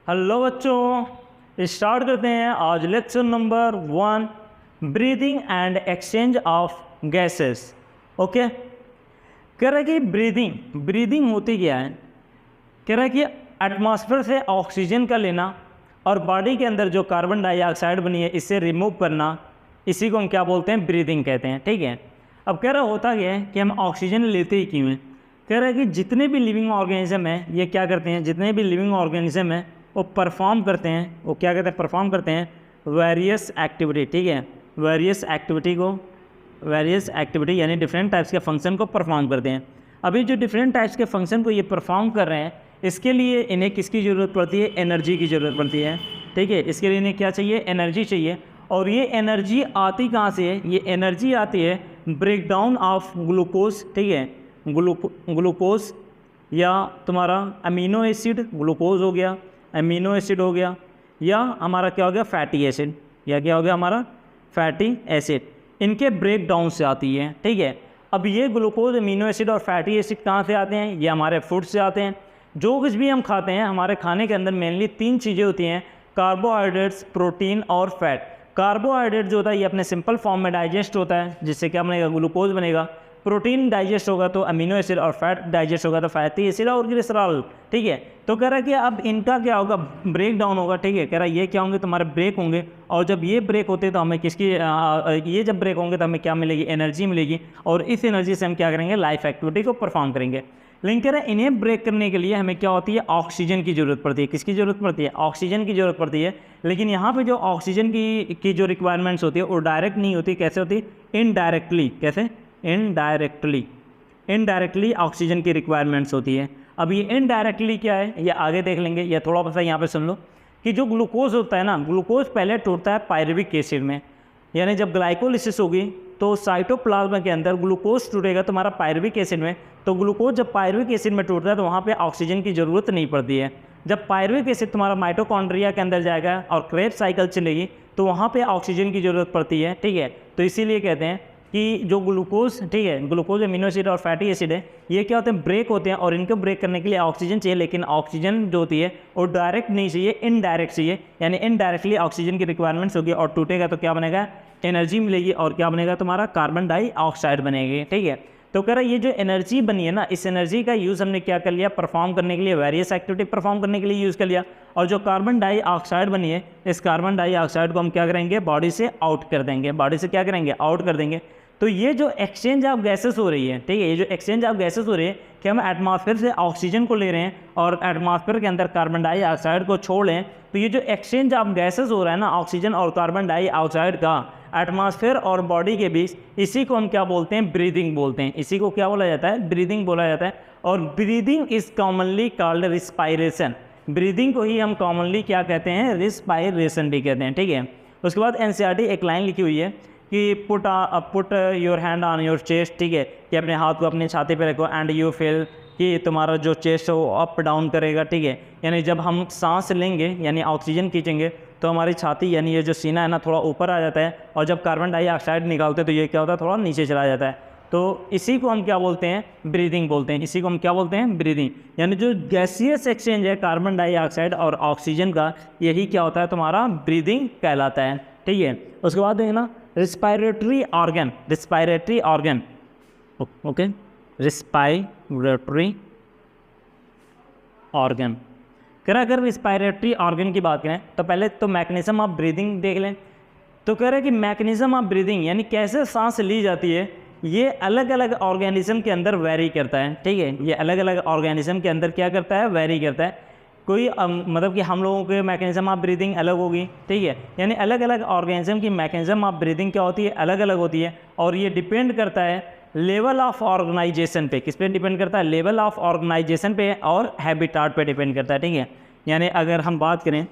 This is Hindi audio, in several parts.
हेलो बच्चों, स्टार्ट करते हैं आज lecture number 1, breathing and exchange of gases. Okay, कह रहा है कि ब्रीदिंग होती क्या है। कह रहा है कि एटमॉस्फेयर से ऑक्सीजन का लेना और बॉडी के अंदर जो कार्बन डाइऑक्साइड बनी है इससे रिमूव करना, इसी को हम क्या बोलते हैं, ब्रीदिंग कहते हैं। ठीक है, अब कह रहा होता क्या है कि हम ऑक्सीजन लेते ही क्यों हैं। कह रहा है कि जितने भी लिविंग ऑर्गेनिज्म हैं ये क्या करते हैं, जितने भी लिविंग ऑर्गेनिज्म हैं वो परफॉर्म करते हैं, वो क्या कहते हैं, परफॉर्म करते हैं वेरियस एक्टिविटी। ठीक है, वेरियस एक्टिविटी यानी डिफरेंट टाइप्स के फंक्शन को परफॉर्म करते हैं। अभी जो डिफरेंट टाइप्स के फंक्शन को ये परफॉर्म कर रहे हैं इसके लिए इन्हें किसकी ज़रूरत पड़ती है, एनर्जी की ज़रूरत पड़ती है। ठीक है, इसके लिए इन्हें क्या चाहिए, एनर्जी चाहिए। और ये एनर्जी आती कहाँ से है, ये एनर्जी आती है ब्रेकडाउन ऑफ ग्लूकोज। ठीक है, ग्लूकोज या तुम्हारा अमीनो एसिड, ग्लूकोज हो गया, अमीनो एसिड हो गया, या हमारा क्या हो गया, फैटी एसिड, या क्या हो गया हमारा फैटी एसिड, इनके ब्रेक डाउन से आती है। ठीक है, अब ये ग्लूकोज, अमीनो एसिड और फैटी एसिड कहाँ से आते हैं, ये हमारे फूड से आते हैं। जो कुछ भी हम खाते हैं हमारे खाने के अंदर मेनली 3 चीज़ें होती हैं, कार्बोहाइड्रेट्स, प्रोटीन और फैट। कार्बोहाइड्रेट जो होता है ये अपने सिंपल फॉर्म में डाइजेस्ट होता है, जिससे क्या बनेगा, ग्लूकोज बनेगा। प्रोटीन डाइजेस्ट होगा तो अमीनो एसिड, और फैट डाइजेस्ट होगा तो फैटी एसिड और ग्लिसरॉल। ठीक है, तो कह रहा है कि अब इनका क्या होगा, ब्रेक डाउन होगा। ठीक है, कह रहा है ये क्या होंगे, तुम्हारे ब्रेक होंगे, और जब ये ब्रेक होते हैं तो हमें ये जब ब्रेक होंगे तो हमें क्या मिलेगी, एनर्जी मिलेगी, और इस एनर्जी से हम क्या करेंगे, लाइफ एक्टिविटी को परफॉर्म करेंगे। लेकिन कह रहा है इन्हें ब्रेक करने के लिए हमें क्या होती है, ऑक्सीजन की ज़रूरत पड़ती है। किसकी ज़रूरत पड़ती है, ऑक्सीजन की ज़रूरत पड़ती है। लेकिन यहाँ पे जो ऑक्सीजन की जो रिक्वायरमेंट्स होती है वो डायरेक्ट नहीं होती, कैसे होती, इनडायरेक्टली। कैसे, इनडायरेक्टली ऑक्सीजन की रिक्वायरमेंट्स होती है। अब ये इनडायरेक्टली क्या है ये आगे देख लेंगे, या थोड़ा सा यहाँ पे सुन लो कि जो ग्लूकोज होता है ना, ग्लूकोज पहले टूटता है पायरुविक एसिड में, यानी जब ग्लाइकोलिसिस होगी तो साइटोप्लाज्म के अंदर ग्लूकोज टूटेगा तुम्हारा पायरुविक एसिड में। तो ग्लूकोज जब पायरुविक एसिड में टूटता है तो वहाँ पे ऑक्सीजन की ज़रूरत नहीं पड़ती है। जब पायरुविक एसिड तुम्हारा माइटोकॉन्ड्रिया के अंदर जाएगा और क्रेब्स साइकिल चलेगी तो वहाँ पे ऑक्सीजन की ज़रूरत पड़ती है। ठीक है, तो इसीलिए कहते हैं कि जो ग्लूकोज, ठीक है, ग्लूकोज, अमीनो एसिड और फैटी एसिड है, ये क्या होते हैं, ब्रेक होते हैं, और इनको ब्रेक करने के लिए ऑक्सीजन चाहिए। लेकिन ऑक्सीजन जो होती है वो डायरेक्ट नहीं चाहिए, इनडायरेक्ट चाहिए, यानी इनडायरेक्टली ऑक्सीजन की रिक्वायरमेंट्स होगी, और टूटेगा तो क्या बनेगा, एनर्जी मिलेगी, और क्या बनेगा, तुम्हारा कार्बन डाइऑक्साइड बनेगी। ठीक है, तो कह रहा है ये जो एनर्जी बनी है ना, इस एनर्जी का यूज़ हमने क्या कर लिया, परफॉर्म करने के लिए, वेरियस एक्टिविटी परफॉर्म करने के लिए यूज़ कर लिया। और जो कार्बन डाइऑक्साइड बनी है, इस कार्बन डाइऑक्साइड को हम क्या करेंगे, बॉडी से आउट कर देंगे, बॉडी से क्या करेंगे, आउट कर देंगे। तो ये जो एक्सचेंज ऑफ गैसेस हो रही है, ठीक है, ये जो एक्सचेंज ऑफ गैसेस हो रही है कि हम एटमॉस्फेयर से ऑक्सीजन को ले रहे हैं और एटमॉस्फेयर के अंदर कार्बन डाइऑक्साइड को छोड़ रहे हैं, तो ये जो एक्सचेंज ऑफ गैसेस हो रहा है ना, ऑक्सीजन और कार्बन डाइऑक्साइड का एटमॉस्फेयर और बॉडी के बीच, इसी को हम क्या बोलते हैं, ब्रीदिंग बोलते हैं। इसी को क्या बोला जाता है, ब्रीदिंग बोला जाता है। और breathing is commonly called respiration. Breathing को ही हम कॉमनली क्या कहते हैं, रिस्पायरेशन भी कहते हैं। ठीक है, उसके बाद एनसीईआरटी एक लाइन लिखी हुई है कि put your hand on your chest. ठीक है, कि अपने हाथ को अपनी छाती पे रखो, एंड यू फील कि तुम्हारा जो चेस्ट है वो अप डाउन करेगा। ठीक है, यानी जब हम सांस लेंगे यानी ऑक्सीजन खींचेंगे तो हमारी छाती यानी ये जो सीना है ना थोड़ा ऊपर आ जाता है, और जब कार्बन डाइऑक्साइड निकालते हैं तो ये क्या होता है, थोड़ा नीचे चला जाता है। तो इसी को हम क्या बोलते हैं, ब्रीदिंग बोलते हैं। इसी को हम क्या बोलते हैं, ब्रीदिंग। यानी जो गैसियस एक्सचेंज है कार्बन डाइऑक्साइड और ऑक्सीजन का, यही क्या होता है, तुम्हारा ब्रीदिंग कहलाता है। ठीक है, उसके बाद देखना respiratory organ, okay, respiratory organ. अगर रिस्पायरेटरी ऑर्गन की बात करें तो पहले तो मैकेनिज्म ऑफ ब्रीदिंग देख लें। तो कह रहा है कि मैकेनिज्म ऑफ ब्रीदिंग यानी कैसे सांस ली जाती है, ये अलग अलग ऑर्गेनिज्म के अंदर वेरी करता है। ठीक है, ये अलग अलग ऑर्गेनिज्म के अंदर क्या करता है, वेरी करता है। कोई मतलब कि हम लोगों के मैकेनिज्म ऑफ ब्रीदिंग अलग होगी। ठीक है, यानी अलग अलग ऑर्गेनिज्म की मैकेनिज्म ऑफ ब्रीदिंग क्या होती है, अलग अलग होती है। और ये डिपेंड करता है लेवल ऑफ ऑर्गेनाइजेशन पे। किस पे डिपेंड करता है, लेवल ऑफ ऑर्गेनाइजेशन पे और हैबिटाट पे डिपेंड करता है। ठीक है, यानी अगर हम बात करें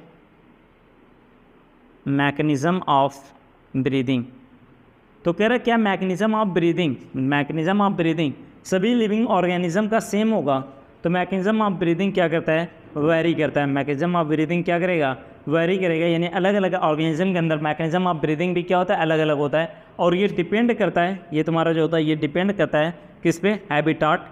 मैकेनिज्म ऑफ ब्रीदिंग, तो कह रहा है क्या मैकेनिज्म ऑफ ब्रीदिंग सभी लिविंग ऑर्गेनिज्म का सेम होगा। तो मैकेनिज्म ऑफ ब्रीदिंग क्या करता है, वेरी करता है। मैकेनिज्म ऑफ ब्रीदिंग क्या करेगा, वेरी करेगा। यानी अलग अलग ऑर्गेनिज्म के अंदर मैकेनिज्म ऑफ ब्रीदिंग भी क्या होता है, अलग अलग होता है। और ये डिपेंड करता है, ये तुम्हारा जो होता है ये डिपेंड करता है किस पे, हैबिटाट।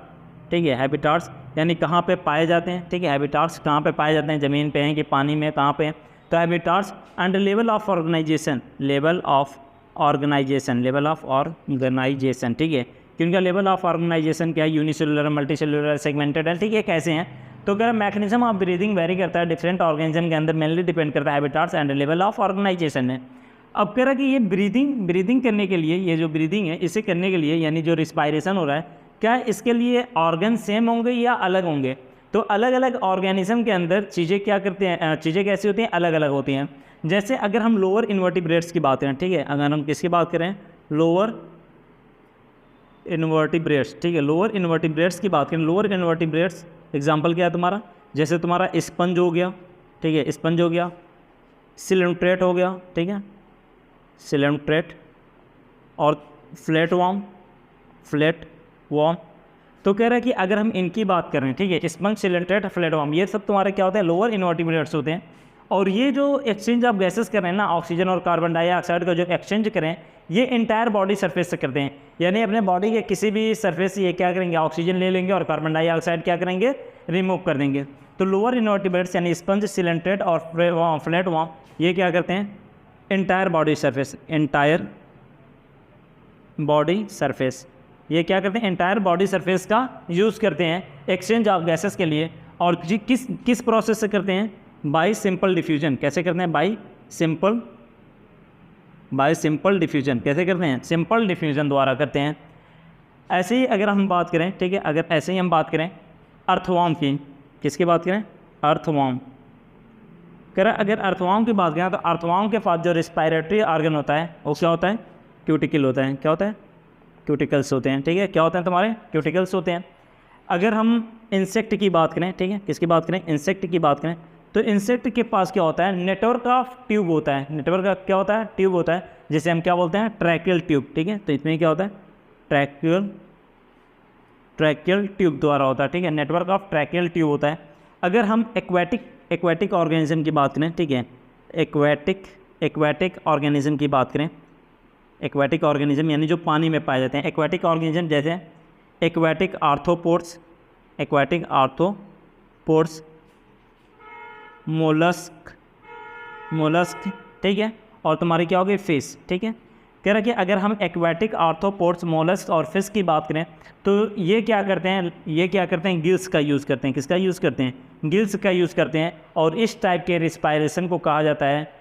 ठीक है, हैबिटाट्स यानी कहाँ पे पाए जाते हैं, ठीक है, हैबिटाट्स कहाँ पे पाए जाते हैं, ज़मीन पे हैं कि पानी में, कहाँ पे हैं, तो habitats. And level of organization, level of organization, level of organization, ठीक है, कि उनका लेवल ऑफ ऑर्गेनाइजेशन क्या है, यूनिसेलुलर, मल्टीसेलुलर, सेगमेंटेड है, ठीक है, कैसे हैं। तो अगर मैकेनिज्म ऑफ ब्रीदिंग वेरी करता है डिफरेंट ऑर्गेनिज्म के अंदर, मेनली डिपेंड करता है habitats and level of organization है। अब कह रहा है कि ये ब्रीदिंग करने के लिए, ये जो ब्रीदिंग है इसे करने के लिए, यानी जो रिस्पायरेशन हो रहा है, क्या इसके लिए ऑर्गन सेम होंगे या अलग होंगे। तो अलग अलग ऑर्गेनिज्म के अंदर चीज़ें क्या करते हैं, चीज़ें कैसी होती हैं, अलग अलग होती हैं। जैसे अगर हम लोअर इन्वर्टिब्रेट्स की बात करें, ठीक है, अगर हम किसकी बात करें, लोअर इन्वर्टिब्रेट्स, ठीक है, लोअर इन्वर्टिब्रेट्स की बात करें, लोअर इन्वर्टिब्रेट्स एग्जांपल क्या है तुम्हारा, जैसे तुम्हारा स्पंज हो गया, ठीक है, स्पंज हो गया, सिलेंट्रेट हो गया, ठीक है, सिलेंट्रेट, और फ्लैट वॉर्म। तो कह रहा है कि अगर हम इनकी बात करें, ठीक है, स्पंज, सिलेंट्रेट, फ्लैट वॉर्म, ये सब तुम्हारे क्या होते हैं, लोअर इन्वर्टिब्रेट्स होते हैं। और ये जो एक्सचेंज ऑफ गैसेस कर रहे हैं ना, ऑक्सीजन और कार्बन डाइऑक्साइड का जो एक्सचेंज करें, ये इंटायर बॉडी सरफेस से करते हैं। यानी अपने बॉडी के किसी भी सरफेस से ये क्या करेंगे, ऑक्सीजन ले लेंगे और कार्बन डाइऑक्साइड क्या करेंगे, रिमूव कर देंगे। तो लोअर इन्वर्टिब्रेट्स यानी स्पंज, सिलेंट्रेट और फ्लैट वॉर्म, ये क्या करते हैं, entire body surface, entire body surface, ये क्या करते हैं, इंटायर बॉडी सरफेस का यूज़ करते हैं एक्सचेंज ऑफ गैसेस के लिए। और जी किस प्रोसेस से करते हैं, बाय सिंपल डिफ्यूजन। कैसे करते हैं, बाय सिंपल डिफ्यूजन। कैसे करते हैं, सिंपल डिफ्यूजन द्वारा करते हैं। ऐसे ही अगर हम बात करें, ठीक है, अगर ऐसे ही हम बात करें अर्थवॉर्म की, किसकी बात करें, अर्थवॉर्म। करें अगर अर्थवॉर्म की बात करें तो अर्थवॉर्म के पास जो रिस्पायरेटरी ऑर्गन होता है वो क्या होता है, क्यूटिकल होता है। क्या होता है, क्यूटिकल्स होते हैं, ठीक है, क्या होते हैं तुम्हारे, क्यूटिकल्स होते हैं। अगर हम इंसेक्ट की बात करें, ठीक है, किसकी बात करें, इंसेक्ट की बात करें, तो इंसेक्ट के पास क्या होता है, नेटवर्क ऑफ ट्यूब होता है। नेटवर्क का क्या होता है, ट्यूब होता है, जिसे हम क्या बोलते हैं, ट्रैकियल ट्यूब, ठीक है। तो इसमें क्या होता है, ट्रैकियल ट्यूब द्वारा होता है, ठीक है, नेटवर्क ऑफ ट्रैकियल ट्यूब होता है। अगर हम एक्वेटिक ऑर्गेनिज्म की बात करें, ठीक है, एक्वेटिक ऑर्गेनिज्म की बात करें, एक्वेटिक ऑर्गेनिज्म यानी जो पानी में पाए जाते हैं, एक्वेटिक ऑर्गेनिज्म जैसे एक्वेटिक आर्थ्रोपोड्स, मोलस्क, ठीक है, और तुम्हारी क्या होगी, फिश, ठीक है। कह रहा है कि अगर हम एक्वेटिक आर्थ्रोपोड्स, मोलस्क और फिश की बात करें तो ये क्या करते हैं, गिल्स का यूज़ करते हैं। किसका यूज़ करते हैं, गिल्स का यूज़ करते हैं। और इस टाइप के रिस्पायरेशन को कहा जाता है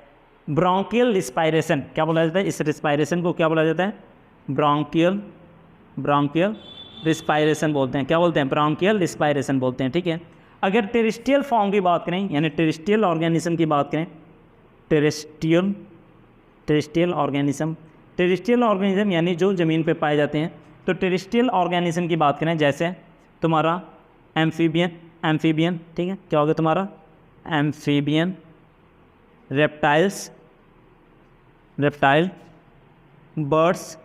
ब्रोंकियल रिस्पायरेशन। क्या बोला जाता है, इस रिस्पायरेशन को क्या बोला जाता है, ब्रोंकियल रिस्पायरेशन बोलते हैं। क्या बोलते हैं, ब्रोंकियल रिस्पायरेशन बोलते हैं, ठीक है। अगर टेरेस्ट्रियल फॉर्म की बात करें, यानी टेरेस्ट्रियल ऑर्गेनिज्म की बात करें, टेरेस्ट्रियल ऑर्गेनिज्म यानी जो ज़मीन पे पाए जाते हैं, तो टेरेस्ट्रियल ऑर्गेनिज्म की बात करें जैसे तुम्हारा एम्फीबियन, ठीक है, क्या होगा तुम्हारा, एम्फीबियन, रेप्टाइल, बर्ड्स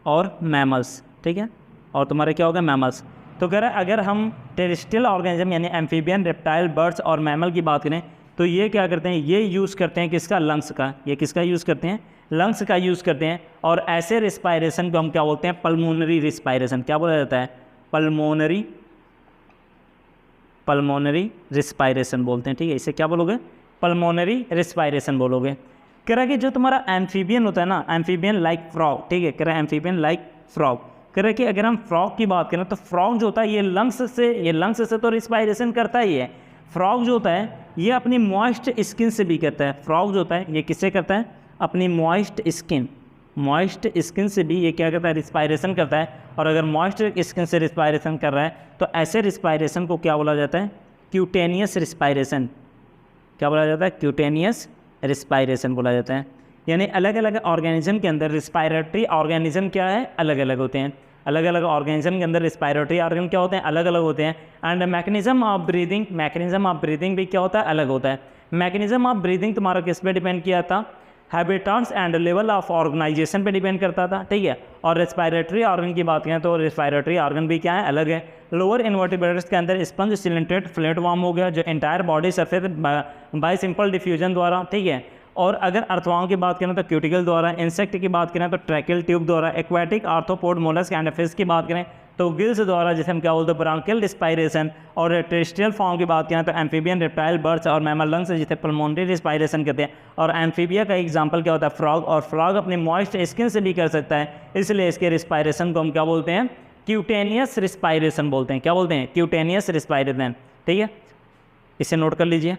और मैमल्स, ठीक है, और तुम्हारे क्या होगा, मैमल्स। तो कह रहा है अगर हम टेरेस्ट्रियल ऑर्गेनिज्म यानी एम्फीबियन, रेप्टाइल, बर्ड्स और मैमल की बात करें तो ये क्या करते हैं, ये यूज़ करते हैं किसका, लंग्स का। ये किसका यूज़ करते हैं, लंग्स का यूज़ करते हैं। और ऐसे रिस्पायरेशन को हम क्या बोलते हैं, पल्मोनरी रिस्पायरेशन। क्या बोला जाता है, पल्मोनरी रिस्पायरेशन बोलते हैं, ठीक है। इसे क्या बोलोगे, पल्मोनरी रिस्पायरेशन बोलोगे। कह रहा है कि जो तुम्हारा एम्फीबियन होता है ना, एम्फीबियन लाइक फ्रॉग, ठीक है, कह रहा है एम्फीबियन लाइक फ्रॉग। कह रहा है कि अगर हम फ्रॉग की बात करें तो फ्रॉग जो होता है ये लंग्स से तो रिस्पायरेशन करता ही है। फ्रॉग जो होता है ये अपनी मॉइस्ट स्किन से भी करता है। फ्रॉग जो होता है ये किससे करता है, अपनी मॉइस्ट स्किन से भी ये क्या करता है, रिस्पायरेशन करता है। और अगर मॉइस्ट स्किन से रिस्पायरेशन कर रहा है तो ऐसे रिस्पायरेशन को क्या बोला जाता है, क्यूटेनियस रिस्पायरेशन। क्या बोला जाता है, क्यूटेनियस रिस्पायरेशन बोला जाता है। यानी अलग अलग ऑर्गेनिज्म के अंदर रिस्पायरेटरी ऑर्गेनिज्म क्या है, अलग अलग होते हैं। अलग अलग ऑर्गेनिज्म के अंदर रिस्पायरेटरी ऑर्गन क्या होते हैं, अलग अलग होते हैं। एंड मैकेनिज्म ऑफ ब्रीदिंग भी क्या होता है, अलग होता है। मैकेनिज्म ऑफ ब्रीदिंग तुम्हारा किस पे डिपेंड किया था, habitats and level of organization पे डिपेंड करता था, ठीक है। और रिस्पायरेटरी ऑर्गन की बात करें तो रिस्पायरेटरी ऑर्गन भी क्या है, अलग है। लोअर इन्वर्टिब्रेट्स के अंदर स्पंज, सिलेंट्रेट, फ्लैट वॉर्म हो गया जो entire body surface by simple diffusion द्वारा, ठीक है। और अगर अर्थवॉर्म की बात करें तो क्यूटिकल द्वारा, इंसेक्ट की बात करें तो ट्रैकियल ट्यूब द्वारा, aquatic arthropod, mollusc and fish की बात करें तो गिल्स द्वारा जैसे हम क्या बोलते हैं ब्रांकियल रिस्पायरेशन। और टेरेस्ट्रियल फॉर्म की बात करें तो एम्फीबियन, रेप्टाइल, बर्ड्स और मैमल लंग्स जिसे पल्मोनरी रिस्पायरेशन कहते हैं। और एम्फीबिया का एग्जांपल क्या होता है, फ्रॉग। और फ्रॉग अपनी मॉइस्ट स्किन से भी कर सकता है, इसलिए इसके रिस्पायरेशन को हम क्या बोलते हैं, क्यूटेनियस रिस्पायरेशन बोलते हैं। क्या बोलते हैं, क्यूटेनियस रिस्पायरेशन। ठीक है, इसे नोट कर लीजिए।